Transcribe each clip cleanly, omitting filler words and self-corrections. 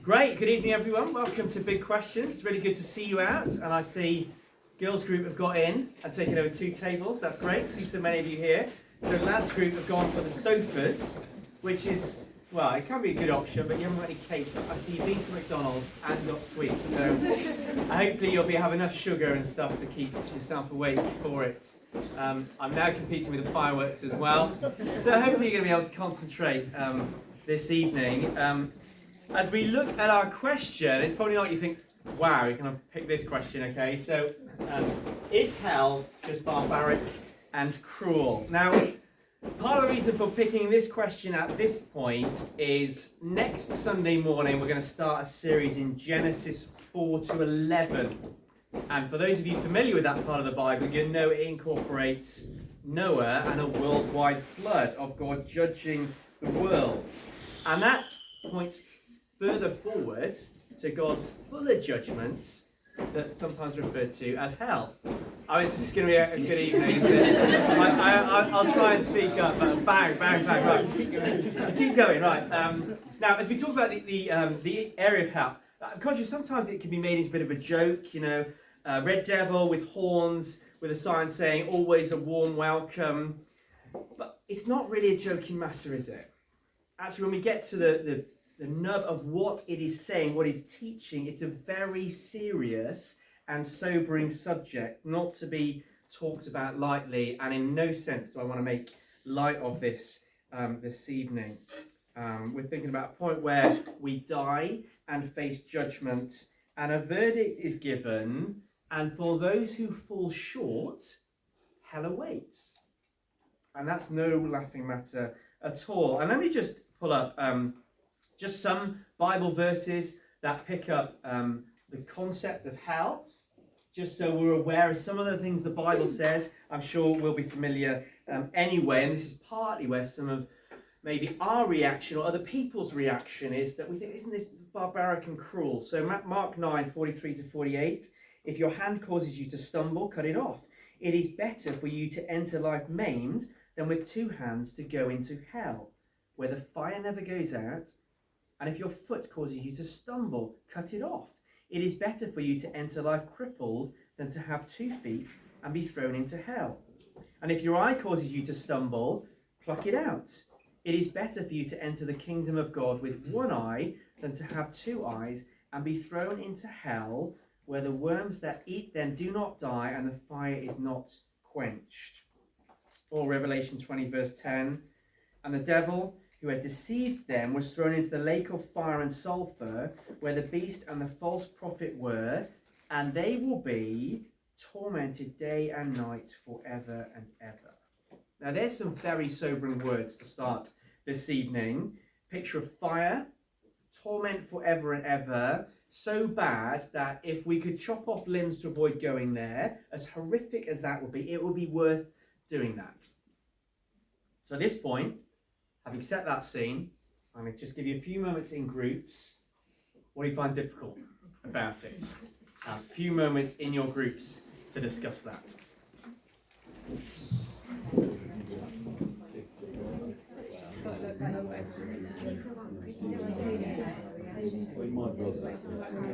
Great, good evening everyone. Welcome to Big Questions. It's really good to see you out. And I see girls group have got in and taken over 2 tables. That's great. See so many of you here. So lads group have gone for the sofas, which is, well, it can be a good option, but you haven't got any cake. I see you've been to McDonald's and got sweets. So hopefully you'll have enough sugar and stuff to keep yourself awake for it. I'm now competing with the fireworks as well. So hopefully you're going to be able to concentrate this evening. As we look at our question, it's probably not you think, wow, you can pick this question, okay? So, is hell just barbaric and cruel? Now, part of the reason for picking this question at this point is next Sunday morning we're going to start a series in Genesis 4 to 11. And for those of you familiar with that part of the Bible, you know it incorporates Noah and a worldwide flood of God judging the world. And that points further forward to God's fuller judgment, that's sometimes referred to as hell. Oh, this is going to be a good evening, isn't it? I'll try and speak up. Bang, bang, bang, right. Keep going, right. Now, as we talk about the area of hell, I'm conscious sometimes it can be made into a bit of a joke, you know, red devil with horns, with a sign saying, always a warm welcome. But it's not really a joking matter, is it? Actually, when we get to the nub of what it is saying, what it's teaching, it's a very serious and sobering subject, not to be talked about lightly, and in no sense do I want to make light of this this evening. We're thinking about a point where we die and face judgment, and a verdict is given, and for those who fall short, hell awaits. And that's no laughing matter at all. And let me just pull up just some Bible verses that pick up the concept of hell, just so we're aware of some of the things the Bible says. I'm sure we'll be familiar anyway, and this is partly where some of maybe our reaction or other people's reaction is that we think, isn't this barbaric and cruel? So Mark 9, 43 to 48, if your hand causes you to stumble, cut it off. It is better for you to enter life maimed than with 2 hands to go into hell, where the fire never goes out. And if your foot causes you to stumble, cut it off. It is better for you to enter life crippled than to have 2 feet and be thrown into hell. And if your eye causes you to stumble, pluck it out. It is better for you to enter the kingdom of God with 1 eye than to have 2 eyes and be thrown into hell, where the worms that eat them do not die and the fire is not quenched. Or Revelation 20 verse 10, and the devil who had deceived them was thrown into the lake of fire and sulfur, where the beast and the false prophet were, and they will be tormented day and night forever and ever. Now there's some very sobering words to start this evening. Picture of fire, torment forever and ever, so bad that if we could chop off limbs to avoid going there, as horrific as that would be, it would be worth doing that. So at this point, having set that scene, I'm going to just give you a few moments in groups. What do you find difficult about it? A few moments in your groups to discuss that.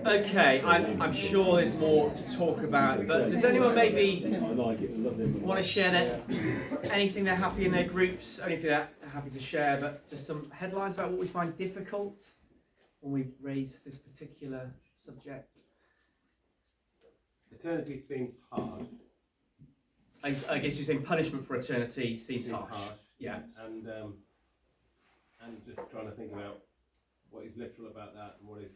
Okay, I'm sure there's more to talk about, but does anyone maybe want to share anything they're happy in their groups, anything they're happy to share, but just some headlines about what we find difficult when we raise this particular subject? Eternity seems harsh. I guess you're saying punishment for eternity seems harsh. Yeah. And just trying to think about what is literal about that and what is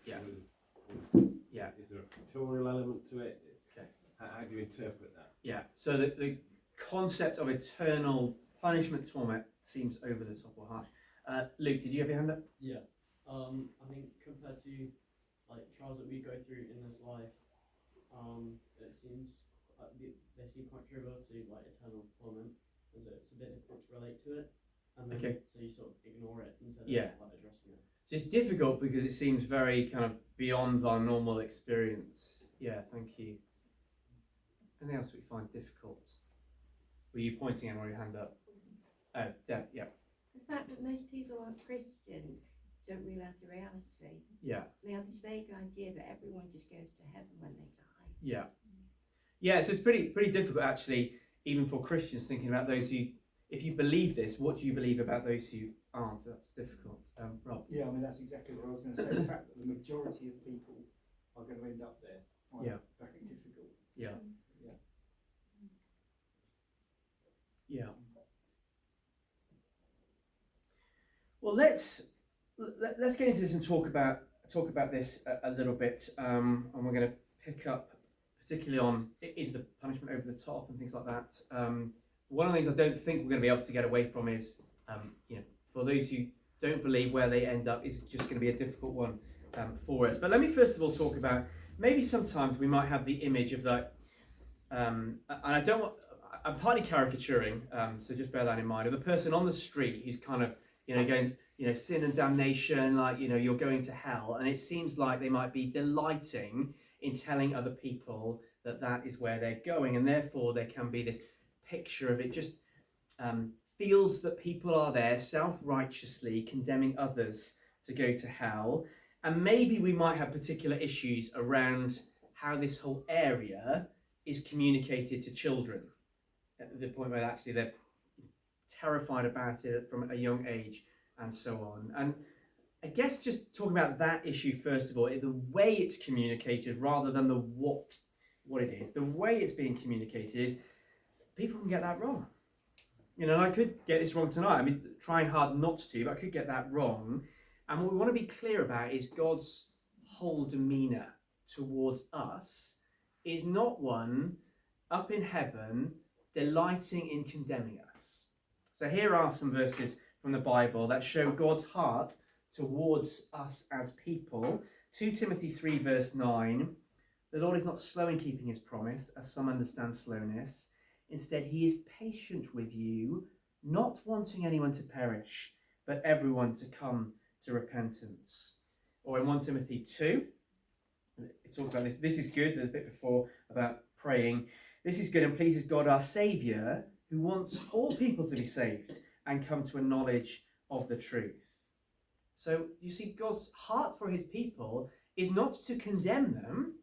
is there a pictorial element to it? Okay. How do you interpret that? Yeah. So the concept of eternal punishment, torment seems over the top or harsh. Luke, did you have your hand up? Yeah. I think compared to like trials that we go through in this life, it seems they seem quite trivial to like eternal torment, and so it's a bit difficult to relate to it. And then, so you sort of ignore it instead of like addressing it. So it's difficult because it seems very kind of beyond our normal experience. Yeah, thank you. Anything else we find difficult? Were you pointing and or your hand up? Deb, yeah. The fact that most people aren't Christians don't realise the reality. Yeah. They have this vague idea that everyone just goes to heaven when they die. Yeah. Yeah, so it's pretty difficult actually, even for Christians, thinking about those who, if you believe this, what do you believe about those who aren't? That's difficult. Rob? Yeah, I mean, that's exactly what I was going to say. The fact that the majority of people are going to end up there, I find very difficult. Yeah. Yeah. Yeah. Well, let's get into this and talk about this a little bit, and we're going to pick up particularly on is the punishment over the top and things like that. One of the things I don't think we're going to be able to get away from is, for those who don't believe, where they end up is just going to be a difficult one for us. But let me first of all talk about, maybe sometimes we might have the image of that, and I'm partly caricaturing, so just bear that in mind, of the person on the street who's kind of, going, sin and damnation, like, you're going to hell. And it seems like they might be delighting in telling other people that is where they're going. And therefore there can be this picture of it just feels that people are there self-righteously condemning others to go to hell. And maybe we might have particular issues around how this whole area is communicated to children, at the point where actually they're terrified about it from a young age and so on. And I guess just talking about that issue first of all, the way it's communicated rather than the what it is. The way it's being communicated is people can get that wrong. And I could get this wrong tonight. I mean, trying hard not to, but I could get that wrong. And what we want to be clear about is God's whole demeanour towards us is not one up in heaven delighting in condemning us. So here are some verses from the Bible that show God's heart towards us as people. 2 Timothy 3 verse 9, the Lord is not slow in keeping his promise, as some understand slowness. Instead, he is patient with you, not wanting anyone to perish, but everyone to come to repentance. Or in 1 Timothy 2, it talks about this. This is good. There's a bit before about praying. This is good and pleases God our Saviour, who wants all people to be saved and come to a knowledge of the truth. So you see, God's heart for his people is not to condemn them,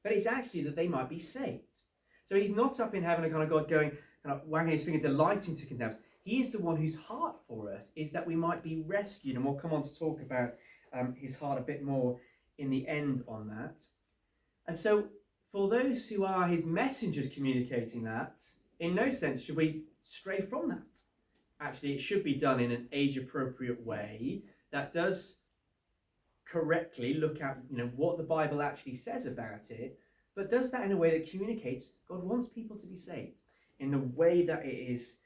but it's actually that they might be saved. So he's not up in heaven, a kind of God going, kind of wagging his finger, delighting to condemn us. He is the one whose heart for us is that we might be rescued. And we'll come on to talk about his heart a bit more in the end on that. And so for those who are his messengers communicating that, in no sense should we stray from that. Actually, it should be done in an age-appropriate way that does correctly look at what the Bible actually says about it, but does that in a way that communicates God wants people to be saved in the way that it is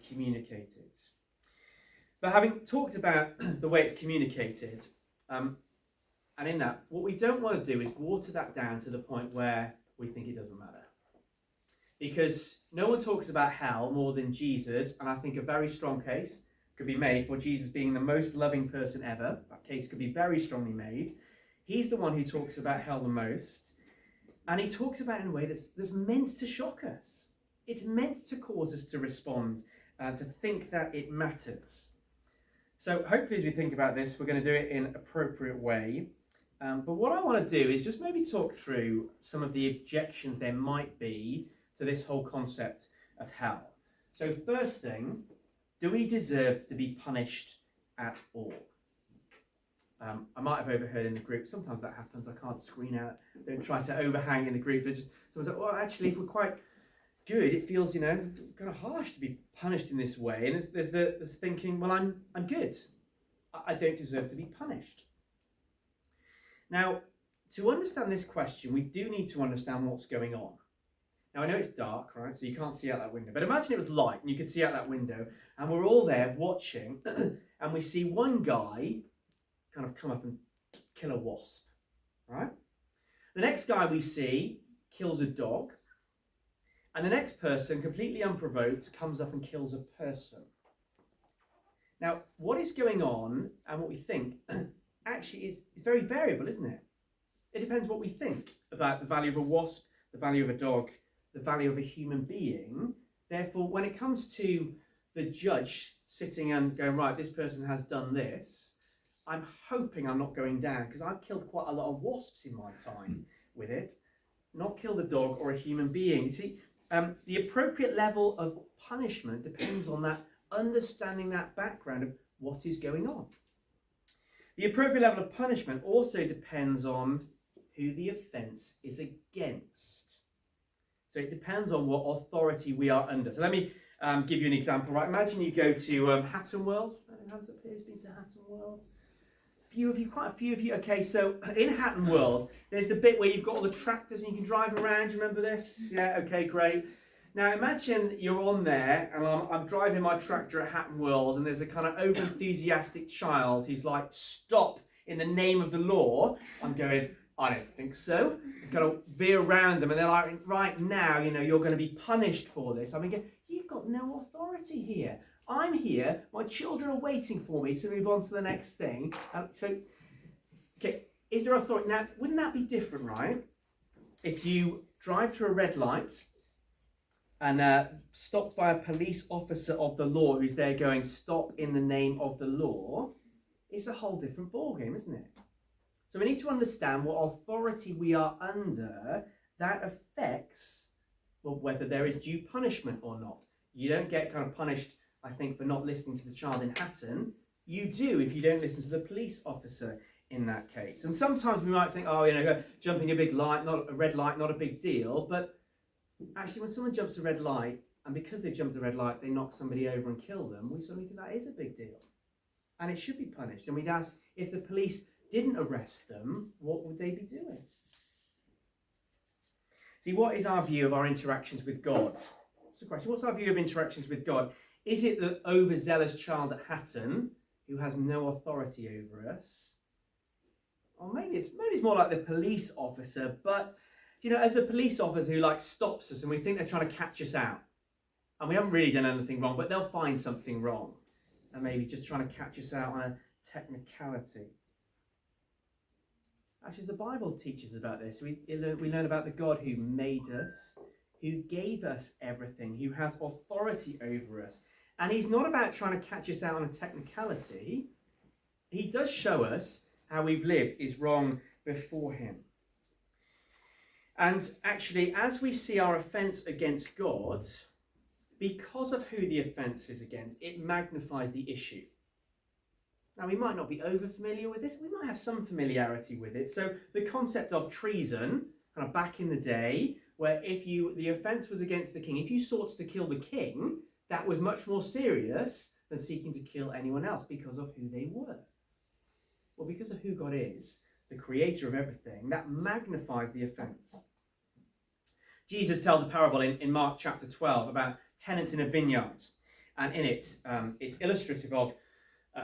communicated. But having talked about the way it's communicated, and in that, what we don't want to do is water that down to the point where we think it doesn't matter. Because no one talks about hell more than Jesus, and I think a very strong case could be made for Jesus being the most loving person ever. That case could be very strongly made. He's the one who talks about hell the most, and he talks about it in a way that's meant to shock us. It's meant to cause us to respond, to think that it matters. So hopefully as we think about this, we're going to do it in an appropriate way. But what I want to do is just maybe talk through some of the objections there might be to this whole concept of hell. So first thing, do we deserve to be punished at all? I might have overheard in the group, sometimes that happens, I can't screen out, don't try to overhang in the group, but just someone's like, well actually if we're quite good, it feels, kind of harsh to be punished in this way. And there's this thinking, well I'm good, I don't deserve to be punished. Now, to understand this question, we do need to understand what's going on. Now, I know it's dark, right, so you can't see out that window, but imagine it was light and you could see out that window, and we're all there watching, and we see one guy kind of come up and kill a wasp, right? The next guy we see kills a dog, and the next person, completely unprovoked, comes up and kills a person. Now, what is going on, and what we think, actually is very variable, isn't it? It depends what we think about the value of a wasp, the value of a dog, the value of a human being. Therefore, when it comes to the judge sitting and going, right, this person has done this, I'm hoping I'm not going down, because I've killed quite a lot of wasps in my time with it. Not killed a dog or a human being. You see, the appropriate level of punishment depends on that understanding that background of what is going on. The appropriate level of punishment also depends on who the offence is against. So it depends on what authority we are under. So let me give you an example. Right, imagine you go to Hatton World. Hands up here, who's been to Hatton World? Quite a few of you. Okay, so in Hatton World, there's the bit where you've got all the tractors and you can drive around. Do you remember this? Yeah, okay, great. Now imagine you're on there and I'm driving my tractor at Hatton World and there's a kind of over-enthusiastic child who's like, stop in the name of the law. I'm going, I don't think so. I'm going to veer around them and they're like, right now, you're going to be punished for this. I'm thinking, you've got no authority here. I'm here, my children are waiting for me to move on to the next thing. Okay, is there authority? Now, wouldn't that be different, right? If you drive through a red light and stopped by a police officer of the law who's there going, stop in the name of the law, it's a whole different ballgame, isn't it? So we need to understand what authority we are under that affects whether there is due punishment or not. You don't get kind of punished, I think, for not listening to the child in Hatton. You do if you don't listen to the police officer in that case. And sometimes we might think, jumping a big light, not a red light, not a big deal. But actually, when someone jumps a red light, and because they've jumped a red light, they knock somebody over and kill them, we suddenly think that is a big deal. And it should be punished. And we'd ask, if the police didn't arrest them, what would they be doing? See, what is our view of our interactions with God? That's the question. What's our view of interactions with God? Is it the overzealous child at Hatton who has no authority over us? Or maybe it's more like the police officer, but as the police officer who stops us and we think they're trying to catch us out, and we haven't really done anything wrong, but they'll find something wrong, and maybe just trying to catch us out on a technicality. Actually, the Bible teaches about this. We learn about the God who made us, who gave us everything, who has authority over us. And he's not about trying to catch us out on a technicality. He does show us how we've lived is wrong before him. And actually, as we see our offence against God, because of who the offence is against, it magnifies the issue. Now, we might not be over familiar with this. We might have some familiarity with it. So the concept of treason, kind of back in the day, where the offence was against the king, if you sought to kill the king, that was much more serious than seeking to kill anyone else because of who they were. Well, because of who God is, the creator of everything, that magnifies the offence. Jesus tells a parable in Mark chapter 12 about tenants in a vineyard. And in it, it's illustrative of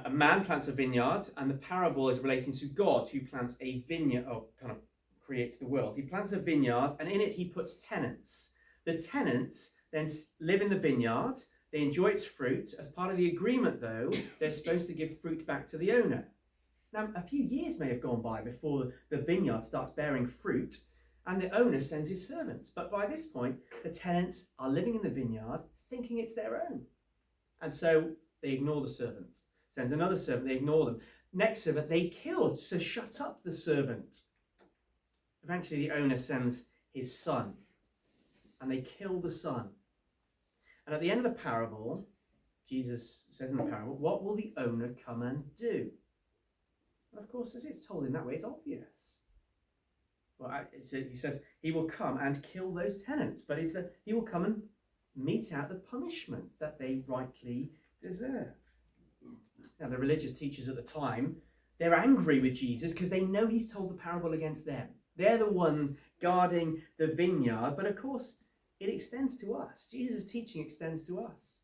a man plants a vineyard, and the parable is relating to God who plants a vineyard, or kind of creates the world. He plants a vineyard, and in it he puts tenants. The tenants then live in the vineyard. They enjoy its fruit. As part of the agreement, though, they're supposed to give fruit back to the owner. Now, a few years may have gone by before the vineyard starts bearing fruit, and the owner sends his servants. But by this point, the tenants are living in the vineyard, thinking it's their own. And so they ignore the servant. Sends another servant, they ignore them. Next servant, they kill to shut up the servant. Eventually, the owner sends his son, and they kill the son. And at the end of the parable, Jesus says in the parable, what will the owner come and do? And of course, as it's told in that way, it's obvious. Well, he says he will come and kill those tenants, but it's that he will come and mete out the punishment that they rightly deserve. Now, the religious teachers at the time, they're angry with Jesus because they know he's told the parable against them. They're the ones guarding the vineyard, but of course, it extends to us. Jesus' teaching extends to us.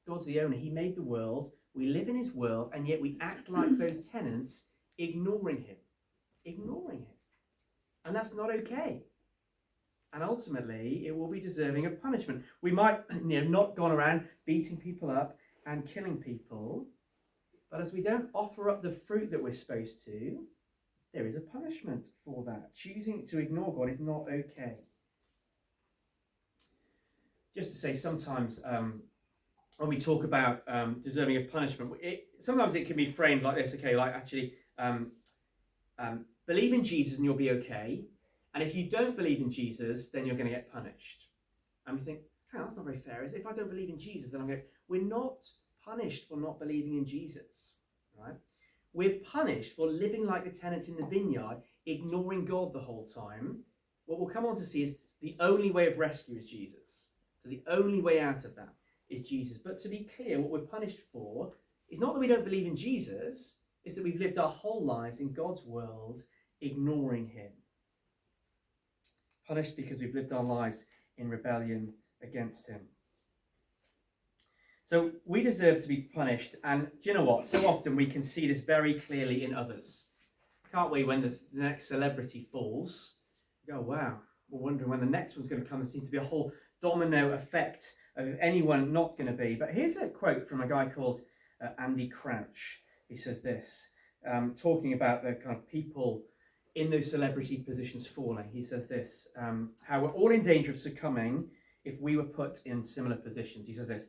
God's the owner. He made the world. We live in his world, and yet we act like those tenants, ignoring him. Ignoring him. And that's not okay. And ultimately, it will be deserving of punishment. We might not gone around beating people up and killing people, but as we don't offer up the fruit that we're supposed to, there is a punishment for that. Choosing to ignore God is not okay. Just to say, sometimes when we talk about deserving of punishment, sometimes it can be framed like this. Okay, like actually, believe in Jesus and you'll be okay. And if you don't believe in Jesus, then you're going to get punished. And we think, hang on, that's not very fair, is it? If I don't believe in Jesus, then I'm going to... We're not punished for not believing in Jesus, right? We're punished for living like the tenants in the vineyard, ignoring God the whole time. What we'll come on to see is the only way of rescue is Jesus. So the only way out of that is Jesus. But to be clear, what we're punished for is not that we don't believe in Jesus, it's that we've lived our whole lives in God's world, ignoring him. Punished because we've lived our lives in rebellion against him. So we deserve to be punished, and do you know what? So often we can see this very clearly in others. Can't we? When the next celebrity falls, we go, wow, we're wondering when the next one's going to come. There seems to be a whole domino effect of anyone not going to be. But here's a quote from a guy called Andy Crouch. He says this, talking about the kind of people in those celebrity positions falling. He says this, how we're all in danger of succumbing if we were put in similar positions. He says this,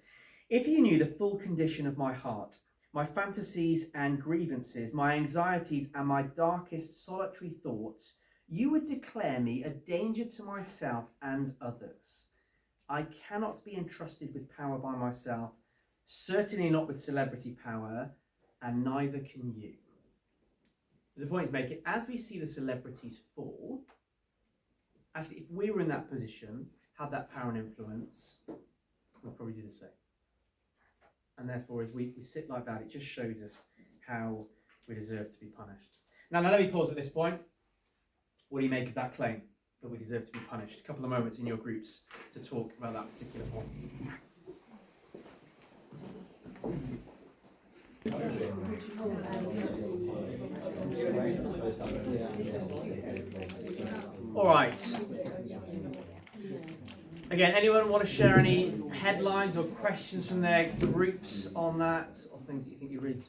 if you knew the full condition of my heart, my fantasies and grievances, my anxieties and my darkest solitary thoughts, you would declare me a danger to myself and others. I cannot be entrusted with power by myself, certainly not with celebrity power, and neither can you. There's a point to make it. As we see the celebrities fall, actually, if we were in that position, had that power and influence, we'd probably do the same. And therefore, as we sit like that, it just shows us how we deserve to be punished. Now let me pause at this point. What do you make of that claim, that we deserve to be punished? A couple of moments in your groups to talk about that particular point. All right. Again, anyone want to share any headlines or questions from their groups on that, or things that you think you really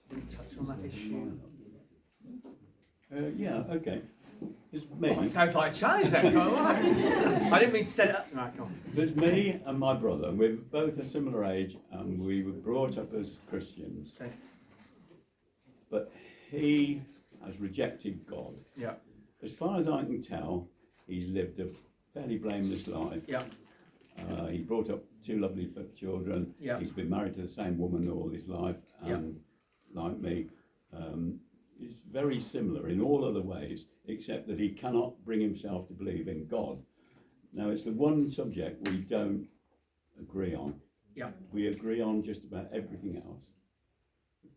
didn't touch on that issue? Yeah, okay. There's me. Oh, it sounds like a challenge then. I didn't mean to set it up. Right, come on. There's me and my brother. We're both a similar age, and we were brought up as Christians. Okay. But he has rejected God. Yeah. As far as I can tell, he's lived a fairly blameless life. Yeah. He brought up two lovely children. Yeah. He's been married to the same woman all his life, and like me, is very similar in all other ways, except that he cannot bring himself to believe in God. Now, it's the one subject we don't agree on. Yeah. We agree on just about everything else.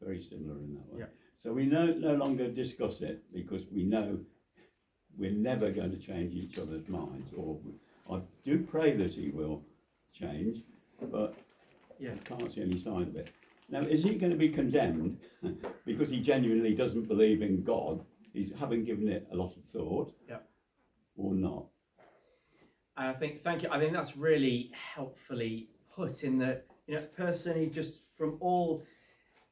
Very similar in that way. Yeah. So we no longer discuss it, because we know we're never going to change each other's minds. Or I do pray that he will change, but I can't see any sign of it. Now, is he going to be condemned because he genuinely doesn't believe in God? He's having given it a lot of thought, or not? I think, thank you. I think that's really helpfully put, in that, a person who just, from all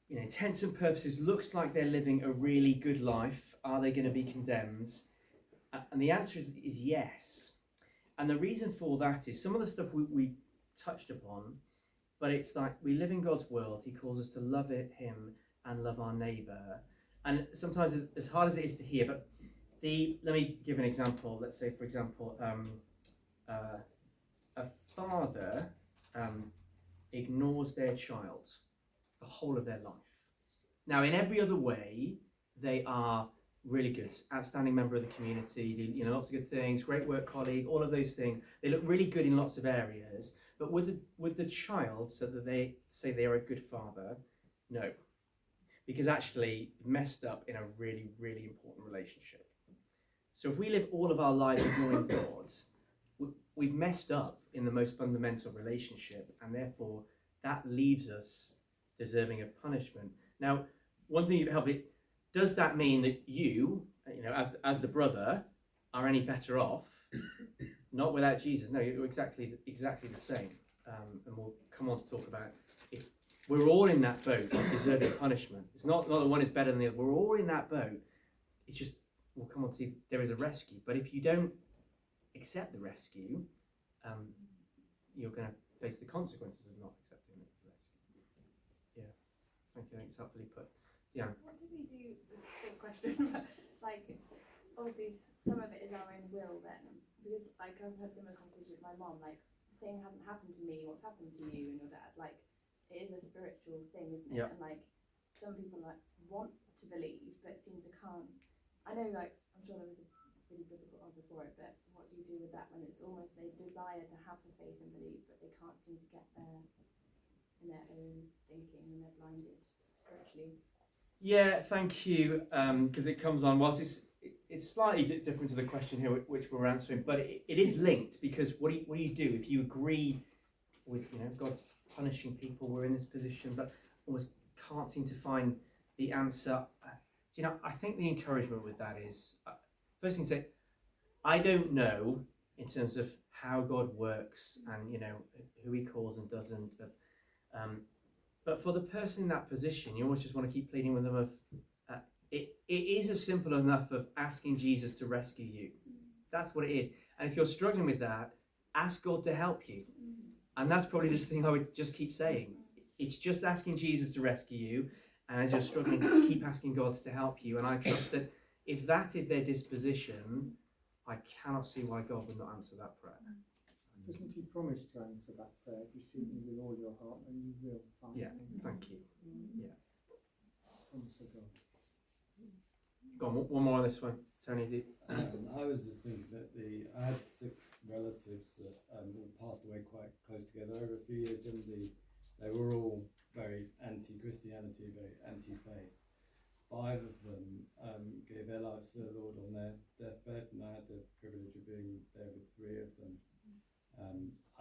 intents and purposes, looks like they're living a really good life, are they going to be condemned? And the answer is yes. And the reason for that is some of the stuff we touched upon, but it's like we live in God's world. He calls us to love him and love our neighbour. And sometimes, as hard as it is to hear, but let me give an example. Let's say, for example, a father ignores their child the whole of their life. Now, in every other way, they are really good, outstanding member of the community, do lots of good things, great work colleague, all of those things. They look really good in lots of areas. But would the child, so that they say they are a good father? No, because actually messed up in a really, really important relationship. So if we live all of our lives ignoring God, we've messed up in the most fundamental relationship, and therefore that leaves us deserving of punishment. Now, one thing you can help it. Does that mean that you, as the brother, are any better off? Not without Jesus. No, you're exactly the same. And we'll come on to talk about it. We're all in that boat of deserving punishment. It's not that one is better than the other. We're all in that boat. It's just, we'll come on to see there is a rescue. But if you don't accept the rescue, you're going to face the consequences of not accepting the rescue. Thank you. I think it's helpfully put. Yeah. What do we do? This is a big question, but like, obviously, some of it is our own will then, because like I've had similar conversations with my mom. Like, thing hasn't happened to me. What's happened to you and your dad? Like, it is a spiritual thing, isn't it? Yeah. And like, some people like want to believe, but seem to can't. I know, like, I'm sure there was a really biblical answer for it, but what do you do with that when it's almost they desire to have the faith and believe, but they can't seem to get there in their own thinking and they're blinded spiritually? Yeah, thank you. Because it comes on, whilst it's slightly different to the question here, which we're answering, but it is linked, because what do you do if you agree with God punishing people? We're in this position, but almost can't seem to find the answer. I think the encouragement with that is first thing to say, I don't know in terms of how God works and who He calls and doesn't. But for the person in that position, you almost just want to keep pleading with them of, it is as simple enough of asking Jesus to rescue you. That's what it is. And if you're struggling with that, ask God to help you. And that's probably just the thing I would just keep saying. It's just asking Jesus to rescue you. And as you're struggling, keep asking God to help you. And I trust that if that is their disposition, I cannot see why God would not answer that prayer. Doesn't He promise to answer that prayer? If you seek me with all your heart, then you will find Yeah, me. thank you. Yeah. Promise of God. Go on, one more on this one. Tony, I was just thinking that I had 6 relatives that all passed away quite close together over a few years, and they were all very anti-Christianity, very anti-faith. 5 of them gave their lives to the Lord on their deathbed, and I had the privilege of being there with 3 of them.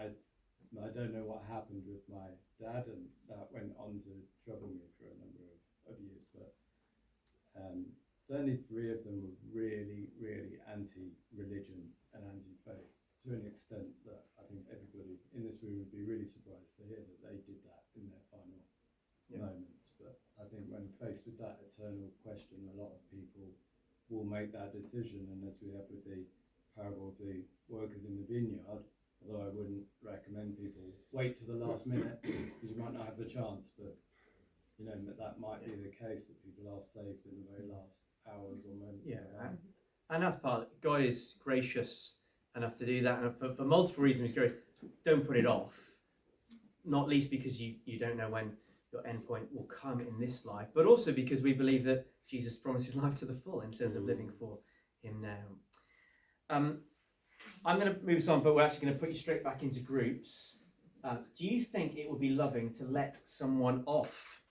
I don't know what happened with my dad, and that went on to trouble me for a number of years, but certainly 3 of them were really, really anti-religion and anti-faith, to an extent that I think everybody in this room would be really surprised to hear that they did that in their final moments. But I think when faced with that eternal question, a lot of people will make that decision, and as we have with the parable of the workers in the vineyard, although I wouldn't recommend people wait to the last minute because you might not have the chance, but that might be the case, that people are saved in the very last hours or moments. yeah, and that's part of it. God is gracious enough to do that, and for multiple reasons, He's great. Don't put it off, not least because you don't know when your end point will come in this life, but also because we believe that Jesus promises life to the full in terms of living for Him now. I'm going to move this on, but we're actually going to put you straight back into groups. Do you think it would be loving to let someone off?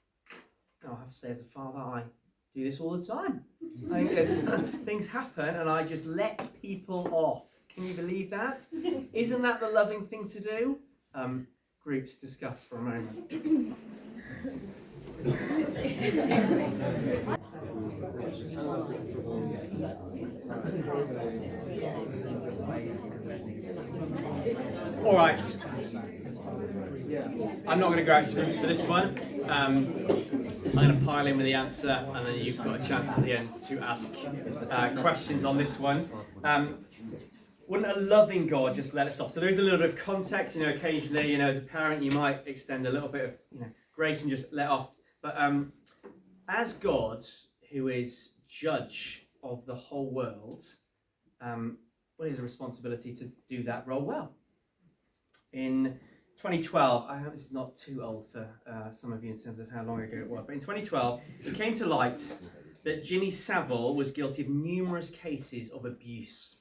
I have to say, as a father, I do this all the time. I think things happen and I just let people off. Can you believe that? Isn't that the loving thing to do? Groups, discuss for a moment. All right. I'm not going to go out to groups for this one. I'm going to pile in with the answer, and then you've got a chance at the end to ask questions on this one. Wouldn't a loving God just let us off? So there is a little bit of context, occasionally, as a parent, you might extend a little bit of, grace and just let off. But as God, who is judge of the whole world, well, he has a responsibility to do that role well. In 2012, I hope this is not too old for some of you in terms of how long ago it was, but in 2012, it came to light that Jimmy Savile was guilty of numerous cases of abuse.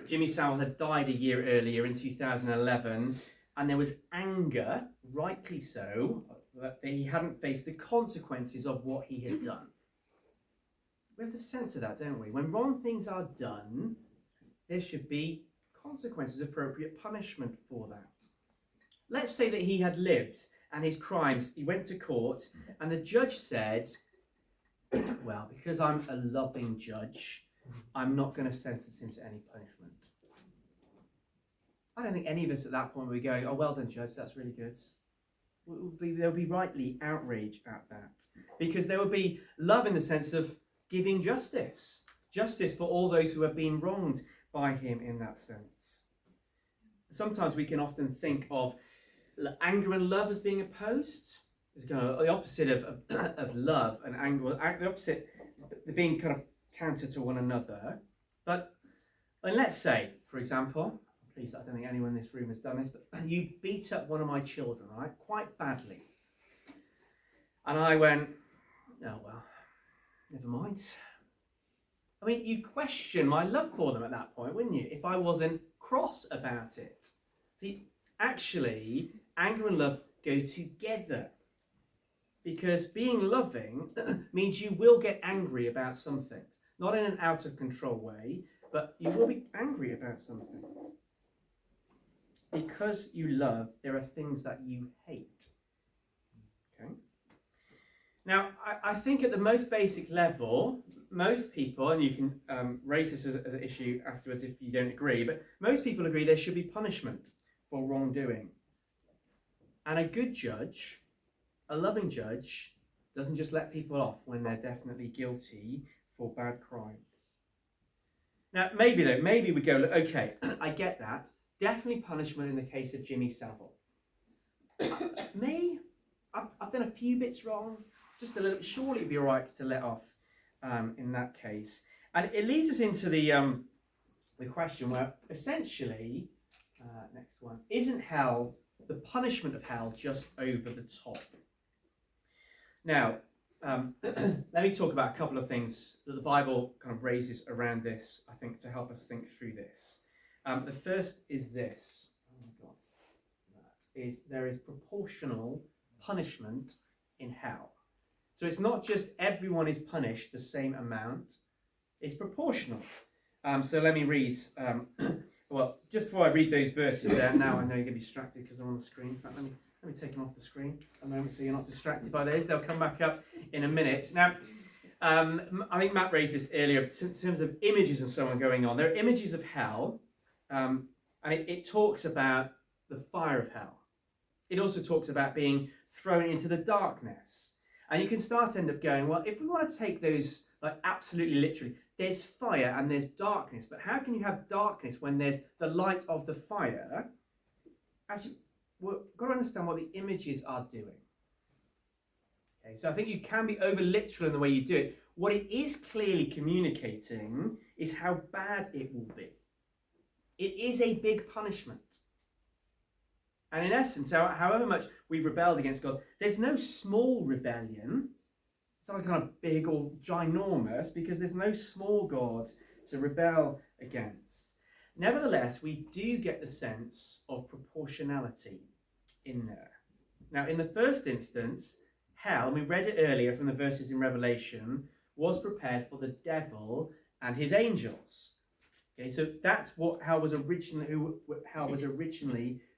Jimmy Savile had died a year earlier in 2011, and there was anger, rightly so, that he hadn't faced the consequences of what he had done. We have the sense of that, don't we? When wrong things are done, there should be consequences, appropriate punishment for that. Let's say that he had lived and his crimes, he went to court, and the judge said, well, because I'm a loving judge, I'm not going to sentence him to any punishment. I don't think any of us at that point would be going, oh, well done, judge, that's really good. There would be rightly outrage at that, because there would be love in the sense of giving justice for all those who have been wronged by him in that sense. Sometimes we can often think of anger and love as being opposed. is kind of the opposite of love and anger. Well, the opposite, they're being kind of counter to one another. But and let's say, for example, please, I don't think anyone in this room has done this, but you beat up one of my children, right, quite badly. And I went, oh, well, never mind. I mean, you question my love for them at that point, wouldn't you, if I wasn't cross about it? See, actually, anger and love go together. Because being loving means you will get angry about some things. Not in an out of control way, but you will be angry about some things. Because you love, there are things that you hate. Okay? Now, I think at the most basic level, most people, and you can raise this as an issue afterwards if you don't agree, but most people agree there should be punishment for wrongdoing. And a good judge, a loving judge, doesn't just let people off when they're definitely guilty for bad crimes. Now, maybe we go, okay, I get that. Definitely punishment in the case of Jimmy Savile. Me? I've done a few bits wrong, just a little bit. Surely it'd be all right to let off in that case. And it leads us into the question where essentially, next one, isn't hell, the punishment of hell, just over the top? Now, let me talk about a couple of things that the Bible kind of raises around this, I think, to help us think through this. The first is this. Oh my God. That is, there is proportional punishment in hell. So it's not just everyone is punished the same amount. It's proportional. So let me read. Well, just before I read those verses there, now I know you're going to be distracted because they're on the screen. In fact, let me take them off the screen a moment so you're not distracted by those. They'll come back up in a minute. Now, I think Matt raised this earlier in terms of images and so on going on. There are images of hell, and it talks about the fire of hell. It also talks about being thrown into the darkness. And you can start to end up going, well, if we want to take those like absolutely literally, there's fire and there's darkness, but how can you have darkness when there's the light of the fire? Actually, we've got to understand what the images are doing. Okay, so I think you can be over literal in the way you do it. What it is clearly communicating is how bad it will be. It is a big punishment. And in essence, however much we've rebelled against God, there's no small rebellion. It's not kind of big or ginormous, because there's no small God to rebel against. Nevertheless, we do get the sense of proportionality in there. Now, in the first instance, hell, and we read it earlier from the verses in Revelation, was prepared for the devil and his angels. Okay, so that's what hell was originally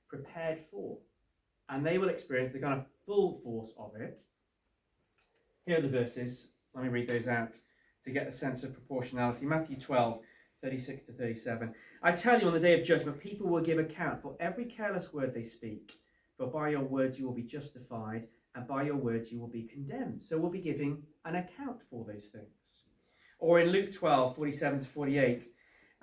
prepared for. And they will experience the kind of full force of it. Here are the verses. Let me read those out to get a sense of proportionality. Matthew 12, 36 to 37. I tell you, on the day of judgment, people will give account for every careless word they speak. For by your words you will be justified, and by your words you will be condemned. So we'll be giving an account for those things. Or in Luke 12, 47 to 48.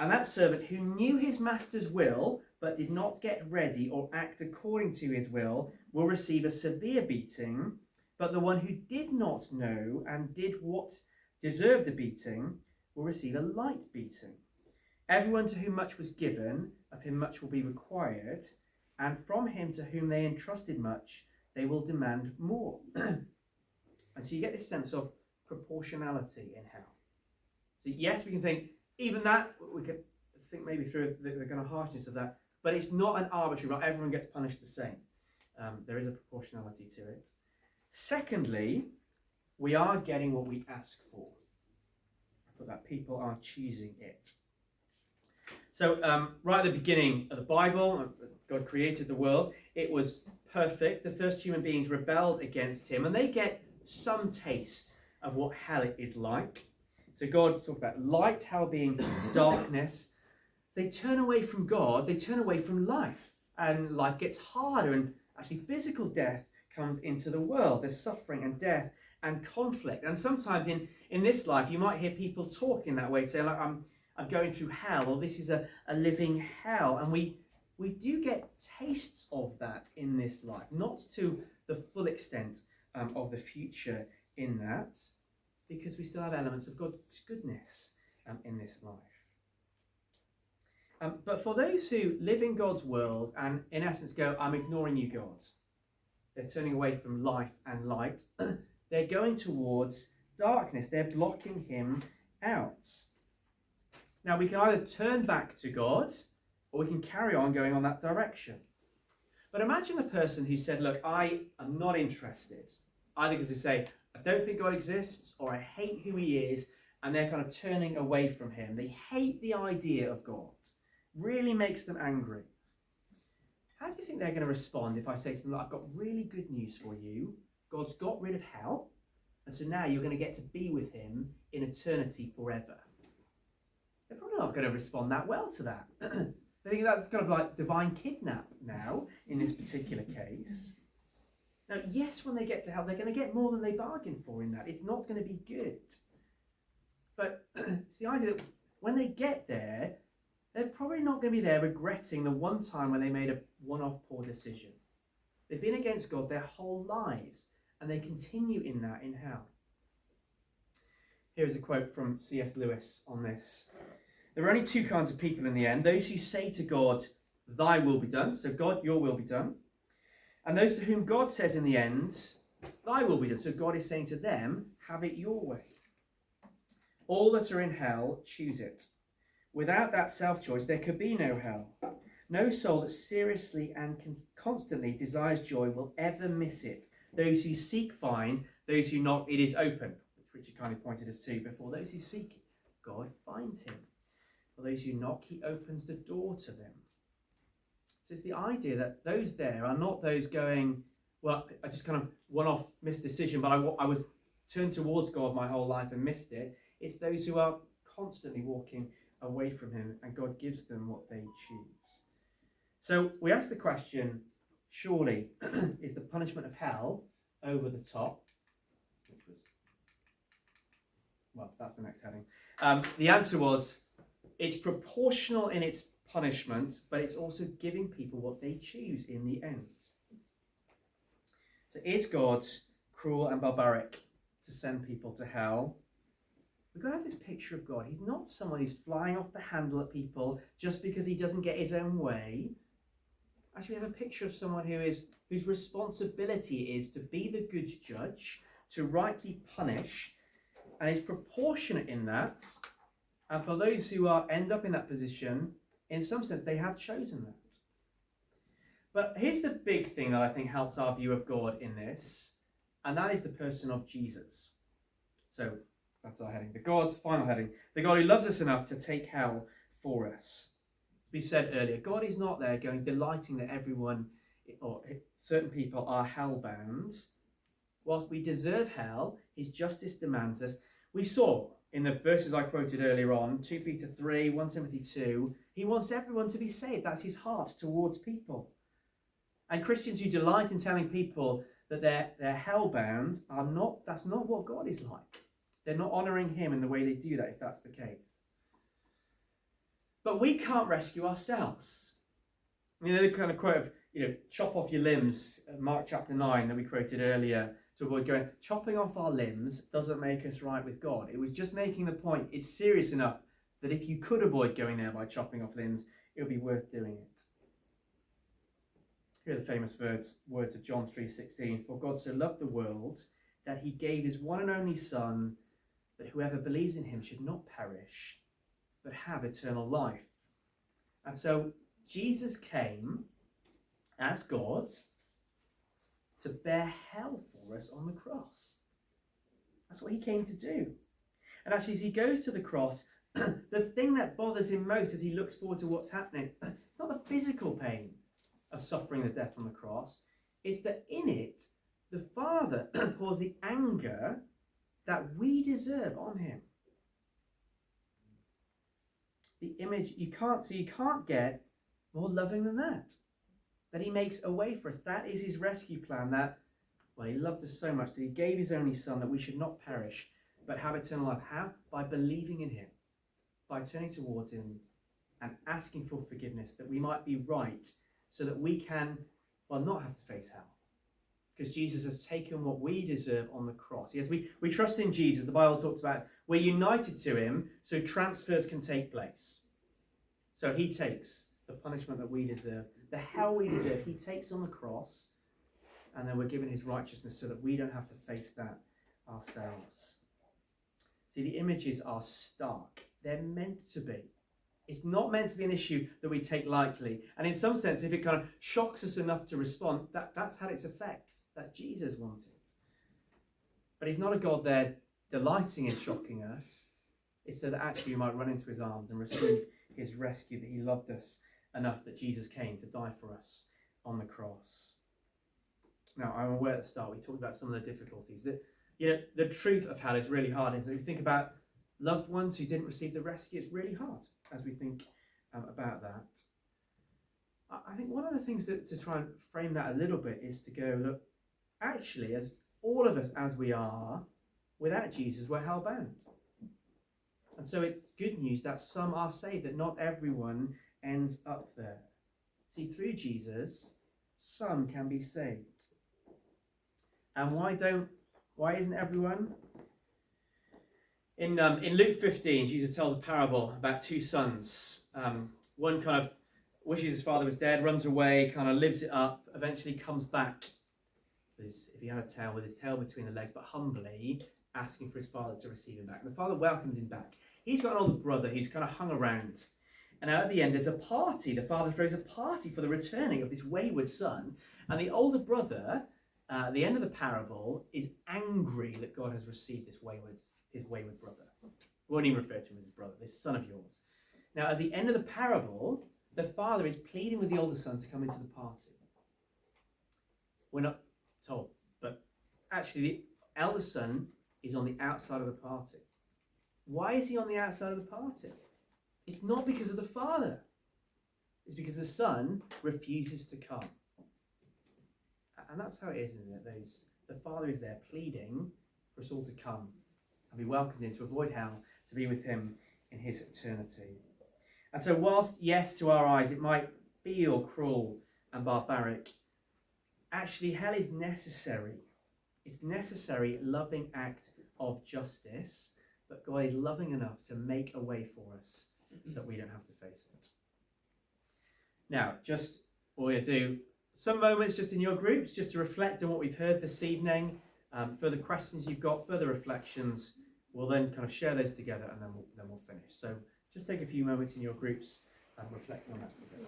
And that servant who knew his master's will, but did not get ready or act according to his will receive a severe beating. But the one who did not know and did what deserved a beating will receive a light beating. Everyone to whom much was given, of him much will be required, and from him to whom they entrusted much, they will demand more. And so you get this sense of proportionality in hell. So yes, we can think, even that, we could think maybe through the kind of harshness of that, but it's not an arbitrary, right? Everyone gets punished the same. There is a proportionality to it. Secondly, we are getting what we ask for, but that people are choosing it. So right at the beginning of the Bible, God created the world. It was perfect. The first human beings rebelled against him, and they get some taste of what hell is like. So God talked about light, hell being darkness. They turn away from God, they turn away from life, and life gets harder, and actually physical death comes into the world. There's suffering and death and conflict. And sometimes in this life, you might hear people talk in that way, say, like, I'm going through hell, or this is a living hell. And we do get tastes of that in this life, not to the full extent of the future in that, because we still have elements of God's goodness in this life. But for those who live in God's world and in essence go, I'm ignoring you, God, they're turning away from life and light, they're going towards darkness, they're blocking him out. Now we can either turn back to God or we can carry on going on that direction. But imagine a person who said, look, I am not interested, either because they say, I don't think God exists, or I hate who he is, and they're kind of turning away from him. They hate the idea of God. Really makes them angry. How do you think they're going to respond if I say to them, I've got really good news for you. God's got rid of hell, and so now you're going to get to be with him in eternity forever? They're probably not going to respond that well to that. They think that's kind of like divine kidnap now, in this particular case. Now, yes, when they get to hell, they're going to get more than they bargained for in that. It's not going to be good. But it's the idea that when they get there, they're probably not going to be there regretting the one time when they made a one-off poor decision. They've been against God their whole lives, and they continue in that in hell. Here's a quote from C.S. Lewis on this. There are only two kinds of people in the end. Those who say to God, thy will be done. So God, your will be done. And those to whom God says in the end, thy will be done. So God is saying to them, have it your way. All that are in hell, choose it. Without that self-choice, there could be no hell. No soul that seriously and constantly desires joy will ever miss it. Those who seek find, those who knock, it is open. Which Richard kindly pointed us to before. Those who seek God find him. For those who knock, he opens the door to them. So it's the idea that those there are not those going, well, I just kind of one-off missed decision, but I was turned towards God my whole life and missed it. It's those who are constantly walking away from him, and God gives them what they choose. So we ask the question, surely is the punishment of hell over the top? Which was, well, that's the next heading. The answer was, it's proportional in its punishment, but it's also giving people what they choose in the end. So is God cruel and barbaric to send people to hell? We've got to have this picture of God. He's not someone who's flying off the handle at people just because he doesn't get his own way. Actually, we have a picture of someone whose responsibility is to be the good judge, to rightly punish, and is proportionate in that. And for those who end up in that position, in some sense, they have chosen that. But here's the big thing that I think helps our view of God in this, and that is the person of Jesus. So that's our heading. Final heading. The God who loves us enough to take hell for us. As we said earlier, God is not there going delighting that everyone or certain people are hell-bound. Whilst we deserve hell, his justice demands us. We saw in the verses I quoted earlier on, 2 Peter 3, 1 Timothy 2, he wants everyone to be saved. That's his heart towards people. And Christians who delight in telling people that they're hell-bound that's not what God is like. They're not honouring him in the way they do that, if that's the case. But we can't rescue ourselves. You know, the kind of quote of, chop off your limbs, Mark chapter 9 that we quoted earlier, to avoid going, chopping off our limbs doesn't make us right with God. It was just making the point, it's serious enough that if you could avoid going there by chopping off limbs, it would be worth doing it. Here are the famous words of John 3:16. For God so loved the world that he gave his one and only Son, that whoever believes in him should not perish, but have eternal life. And so Jesus came as God to bear hell for us on the cross. That's what he came to do. And actually, as he goes to the cross, the thing that bothers him most as he looks forward to what's happening, it's not the physical pain of suffering the death on the cross. It's that in it, the Father pours the anger that we deserve on him. The image, you can't get more loving than that. That he makes a way for us. That is his rescue plan. That, well, he loves us so much that he gave his only Son that we should not perish, but have eternal life. How? By believing in him. By turning towards him and asking for forgiveness, that we might be right, so that we can, not have to face hell. because Jesus has taken what we deserve on the cross. Yes, we trust in Jesus. The Bible talks about we're united to him, so transfers can take place. So he takes the punishment that we deserve, the hell we deserve, he takes on the cross, and then we're given his righteousness so that we don't have to face that ourselves. See, the images are stark. They're meant to be. It's not meant to be an issue that we take lightly. And in some sense, if it kind of shocks us enough to respond, that's had its effect, that Jesus wanted. But he's not a God there delighting in shocking us. It's so that actually we might run into his arms and receive his rescue, that he loved us enough that Jesus came to die for us on the cross. Now, I'm aware at the start we talked about some of the difficulties. That, the truth of hell is really hard. Is that we think about loved ones who didn't receive the rescue, it's really hard as we think about that. I think one of the things that to try and frame that a little bit is to go, look, actually, as all of us as we are, without Jesus, we're hell-bound. And so it's good news that some are saved, that not everyone ends up there. See, through Jesus, some can be saved. And why isn't everyone? In Luke 15, Jesus tells a parable about two sons. One kind of wishes his father was dead, runs away, kind of lives it up, eventually comes back, if he had a tail, with his tail between the legs, but humbly asking for his father to receive him back. And the father welcomes him back. He's got an older brother who's kind of hung around. And at the end, there's a party. The father throws a party for the returning of this wayward son. And the older brother, at the end of the parable, is angry that God has received his wayward brother. We won't even refer to him as his brother, this son of yours. Now, at the end of the parable, the father is pleading with the older son to come into the party. We're not told, but actually the elder son is on the outside of the party. Why is he on the outside of the party? It's not because of the father. It's because the son refuses to come. And that's how it is, isn't it? The father is there pleading for us all to come and be welcomed in, to avoid hell, to be with him in his eternity. And so whilst, yes, to our eyes, it might feel cruel and barbaric, actually hell is necessary. It's a necessary, loving act of justice, but God is loving enough to make a way for us that we don't have to face it. Now, just what we'll do, some moments just in your groups, just to reflect on what we've heard this evening, further questions you've got, further reflections, we'll then kind of share those together and then we'll finish. So just take a few moments in your groups and reflect on that together.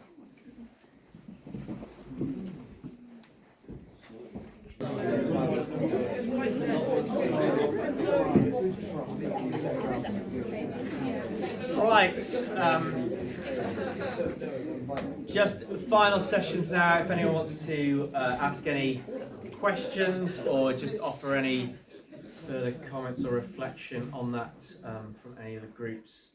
All right, just final sessions now. If anyone wants to ask any questions or just offer any further comments or reflection on that from any of the groups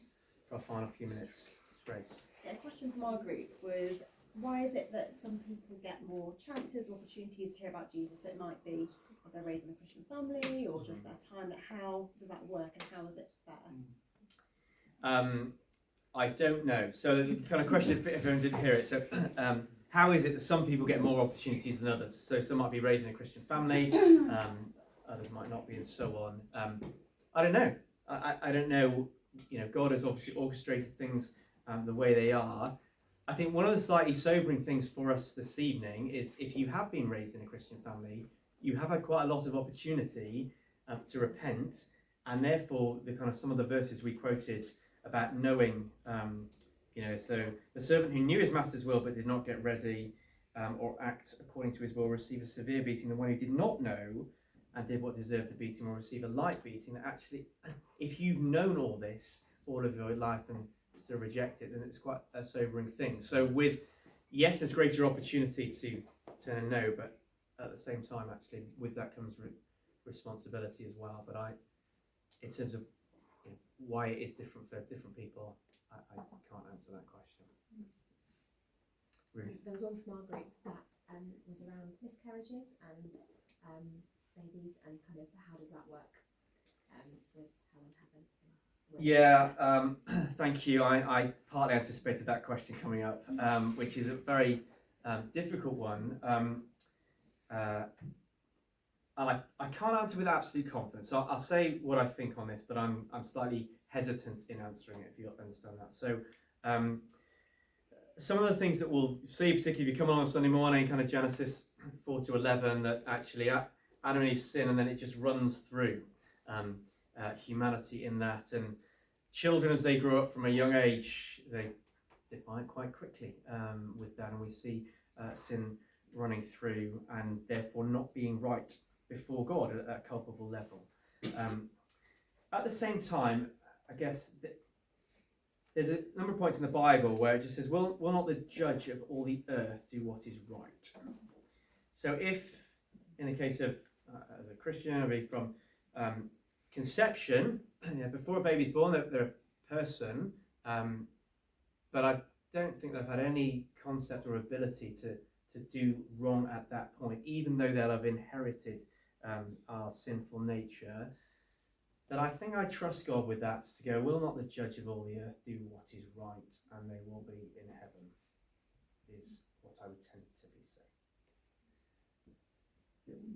for our final few minutes. Grace. Yeah, a question from our group was, why is it that some people get more chances or opportunities to hear about Jesus? So it might be if they're raised in a Christian family or just their time. How does that work and how is it fair? I don't know. So the kind of question, if everyone didn't hear it, so how is it that some people get more opportunities than others? So some might be raised in a Christian family, others might not be, and so on. I don't know. I don't know. God has obviously orchestrated things the way they are. I think one of the slightly sobering things for us this evening is if you have been raised in a Christian family, you have had quite a lot of opportunity to repent, and therefore the kind of some of the verses we quoted about knowing, so the servant who knew his master's will but did not get ready or act according to his will receive a severe beating. The one who did not know and did what deserved a beating will receive a light beating. Actually, if you've known all this all of your life and still reject it, then it's quite a sobering thing. So yes, there's greater opportunity to turn and no, but at the same time, actually, with that comes responsibility as well. But in terms of why it is different for different people, I can't answer that question. Ruth. There was one from our group that was around miscarriages and babies and kind of how does that work with hell and heaven? Yeah, thank you. I partly anticipated that question coming up, which is a very difficult one. and I can't answer with absolute confidence. So I'll say what I think on this, but I'm slightly hesitant in answering it, if you understand that. So some of the things that we'll see, particularly if you come on Sunday morning, kind of Genesis 4 to 11, that actually Adam and Eve sin, and then it just runs through humanity in that. And children, as they grow up from a young age, they define quite quickly with that, and we see sin running through, and therefore not being right before God at a culpable level. At the same time, I guess there's a number of points in the Bible where it just says, will not the judge of all the earth do what is right? So if, in the case of, as a Christian, or from conception, before a baby's born, they're a person, but I don't think they've had any concept or ability to do wrong at that point, even though they'll have inherited our sinful nature. That I think I trust God with that, to go, will not the judge of all the earth do what is right, and they will be in heaven, is what I would tentatively say.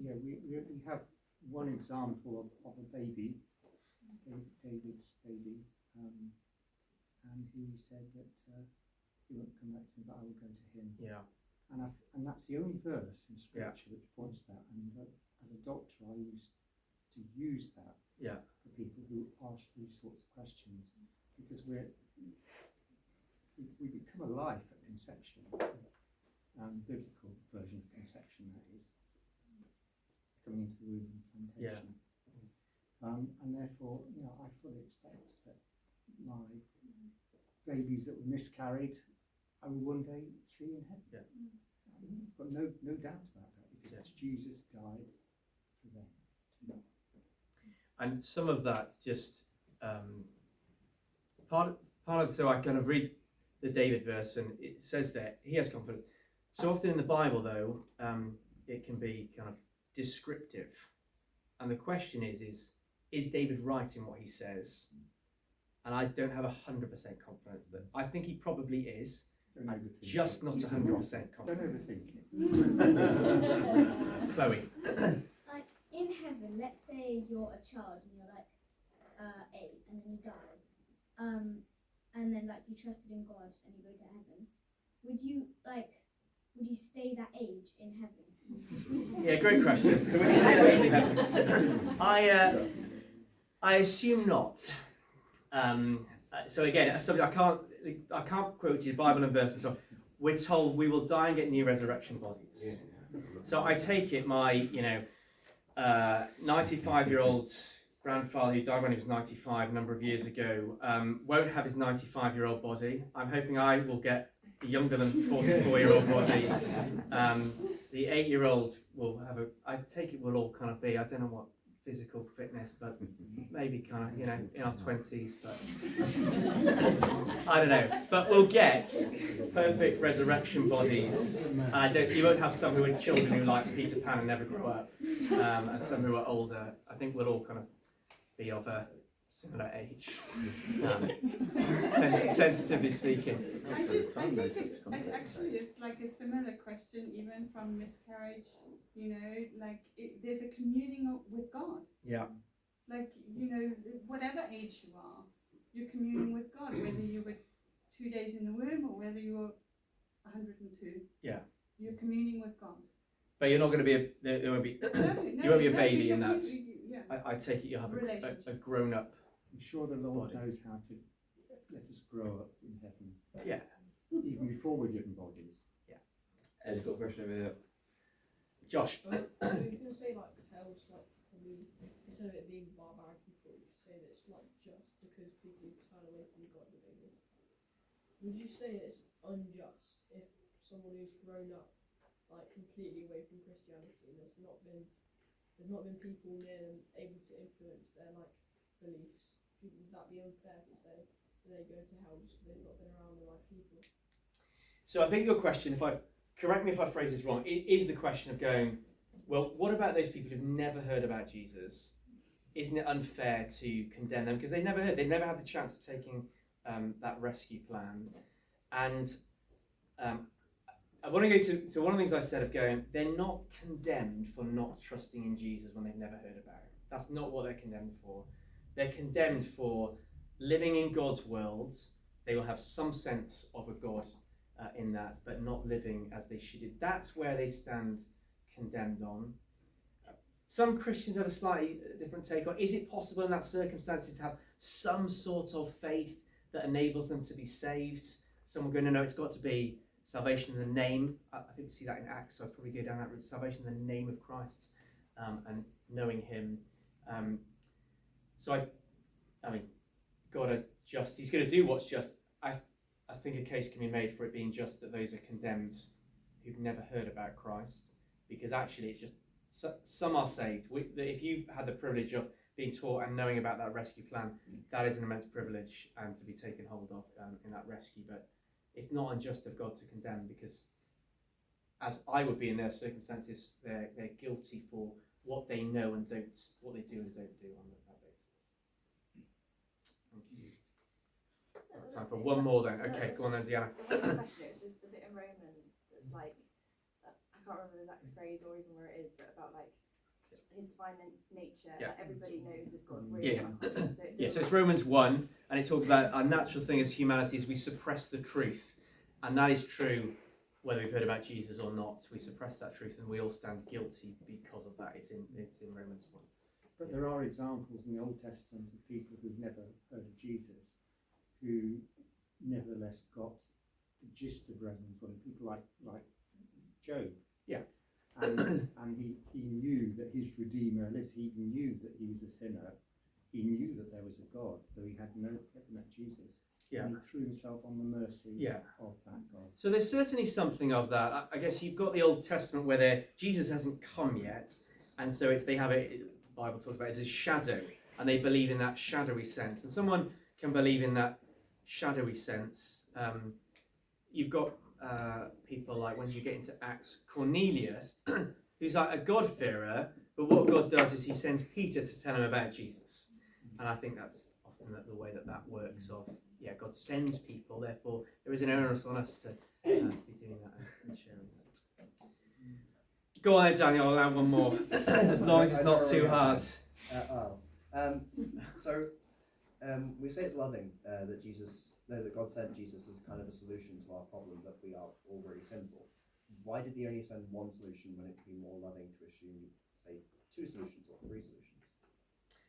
Yeah, we have one example of a baby, David's baby, and he said that he won't come back to me, but I will go to him. Yeah. And that's the only verse in Scripture which points to that. And as a doctor, I used to use that for people who ask these sorts of questions, because we become alive at conception, biblical version of conception, that is, coming into the womb and implantation. And therefore, I fully expect that my babies that were miscarried, I will one day see in heaven. Yeah. I've got no doubt about that, because Jesus died for them too. And some of that just part of, so I kind of read the David verse, and it says that he has confidence. So often in the Bible, though, it can be kind of descriptive, and the question is David right in what he says? And I don't have 100% confidence that. I think he probably is, just not 100% confidence. Don't overthink it. Chloe. Like in heaven, let's say you're a child and you're like 8, and then you die, and then like you trusted in God and you go to heaven. Would you stay that age in heaven? Yeah, great question. So when you say that age in heaven, I assume not. So again, I can't quote you Bible and verses. So we're told we will die and get new resurrection bodies. Yeah. So I take it my 95-year-old grandfather who died when he was 95 a number of years ago won't have his 95-year-old body. I'm hoping I will get a younger than 44-year-old body. The 8-year-old will have I take it we'll all kind of be, I don't know what physical fitness, but maybe kind of, in our 20s, but I don't know. But we'll get perfect resurrection bodies. You won't have some who are children who like Peter Pan and never grow up, and some who are older. I think we'll all kind of be of a similar age, tentatively speaking. I think it's like a similar question, even from miscarriage. There's a communing with God. Yeah. Whatever age you are, you're communing with God, whether you were 2 days in the womb or whether you're 102. Yeah. You're communing with God. But you're not going to be you won't be a baby in that. I take it you'll have a grown-up. I'm sure the Lord knows how to let us grow up in heaven. Yeah. Even before we're given bodies. Yeah. Ed's got a question over here. Josh. So you can say hell's probably, instead of it being barbaric people, you say that it's just because people turn away from God when they miss. Would you say it's unjust if someone who's grown up completely away from Christianity, and there's not been people near them able to influence their beliefs? Would that be unfair to say that they go to hell just because they've not been around the right people? So I think your question, correct me if I phrase this wrong, is the question of going, well, what about those people who've never heard about Jesus? Isn't it unfair to condemn them? Because they never had the chance of taking that rescue plan. And I want to go to one of the things I said of going, they're not condemned for not trusting in Jesus when they've never heard about him. That's not what they're condemned for. They're condemned for living in God's world. They will have some sense of a God in that, but not living as they should. That's where they stand condemned on. Some Christians have a slightly different take on, is it possible in that circumstance to have some sort of faith that enables them to be saved? Some will go, no, it's got to be salvation in the name. I think we see that in Acts, so I'd probably go down that route. Salvation in the name of Christ and knowing him. So I mean, God is just. He's going to do what's just. I think a case can be made for it being just that those are condemned who've never heard about Christ, because actually it's just some are saved. If you've had the privilege of being taught and knowing about that rescue plan, that is an immense privilege and to be taken hold of in that rescue. But it's not unjust of God to condemn, because as I would be in their circumstances, they're guilty for what they know and don't, what they do and don't do on that basis. Thank you. Time for one more then. Okay, go on then, Deanna. The one question, it was just the bit in Romans that's like, I can't remember the exact phrase or even where it is, but about like his divine nature. Yeah. Like everybody knows his God really. Yeah. So it's Romans 1, and it talks about our natural thing as humanity is we suppress the truth, and that is true whether we've heard about Jesus or not. We suppress that truth, and we all stand guilty because of that. It's in Romans 1. But there are examples in the Old Testament of people who've never heard of Jesus, who nevertheless got the gist of Romans 1. People like Job. Yeah. And he knew that his Redeemer lives. He knew that he was a sinner. He knew that there was a God, though he had never met Jesus. Yeah. And he threw himself on the mercy of that God. So there's certainly something of that. I guess you've got the Old Testament where Jesus hasn't come yet, and so they have the Bible talks about it as a shadow, and they believe in that shadowy sense. And someone can believe in that shadowy sense. You've got people like, when you get into Acts, Cornelius, who's like a God-fearer, but what God does is he sends Peter to tell him about Jesus. And I think that's often the way that works. God sends people, therefore there is an onus on us to be doing that and sharing that. Go on then, Daniel, I'll allow one more, as long as it's not too hard. We say it's loving that God sent Jesus as kind of a solution to our problem that we are all very sinful. Why did he only send one solution when it could be more loving to assume, say, 2 solutions or 3 solutions?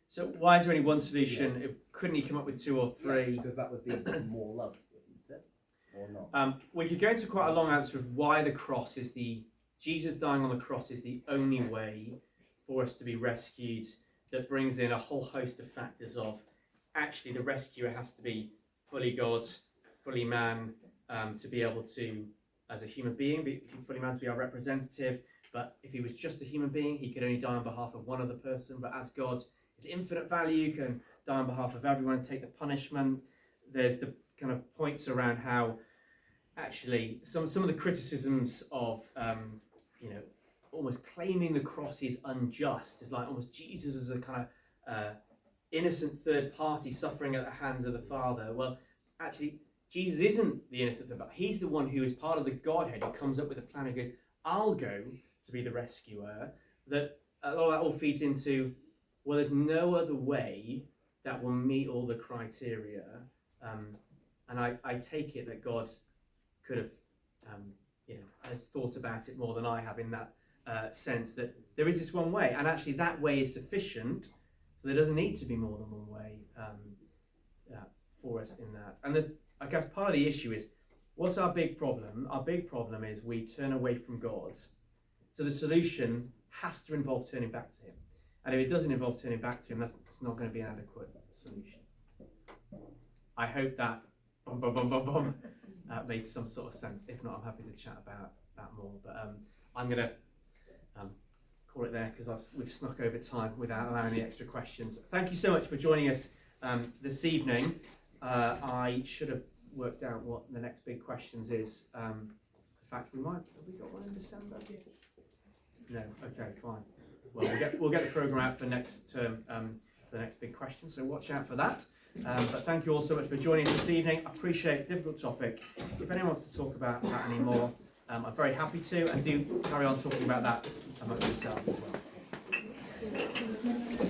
So why is there only one solution? Yeah. Couldn't he come up with 2 or 3? Yeah, because that would be more love, wouldn't it? Or not? We could go into quite a long answer of why the cross is Jesus dying on the cross is the only way for us to be rescued. That brings in a whole host of factors of, actually the rescuer has to be fully God, fully man, to be able to, as a human being, be fully man, to be our representative. But if he was just a human being, he could only die on behalf of one other person. But as God, his infinite value, can die on behalf of everyone and take the punishment. There's the kind of points around how actually some of the criticisms of almost claiming the cross is unjust, is like almost Jesus as a kind of innocent third party suffering at the hands of the Father. Well, actually, Jesus isn't the innocent third party. He's the one who is part of the Godhead, who comes up with a plan, who goes, I'll go to be the rescuer. That a lot of that all feeds into, well, there's no other way that will meet all the criteria. And I take it that God could have, has thought about it more than I have in that sense, that there is this one way, and actually that way is sufficient. So there doesn't need to be more than one way for us in that. And I guess part of the issue is, what's our big problem? Our big problem is we turn away from God. So the solution has to involve turning back to him. And if it doesn't involve turning back to him, that's not going to be an adequate solution. I hope that made some sort of sense. If not, I'm happy to chat about that more. But I'm going to call it there because we've snuck over time without allowing any extra questions. Thank you so much for joining us this evening. I should have worked out what the next big questions is. In fact, have we got one in December? No. Okay, fine. Well, we'll get the programme out for next term, the next big question. So watch out for that. But thank you all so much for joining us this evening. I appreciate it. Difficult topic. If anyone wants to talk about that anymore, I'm very happy to, and do carry on talking about that amongst yourself as well.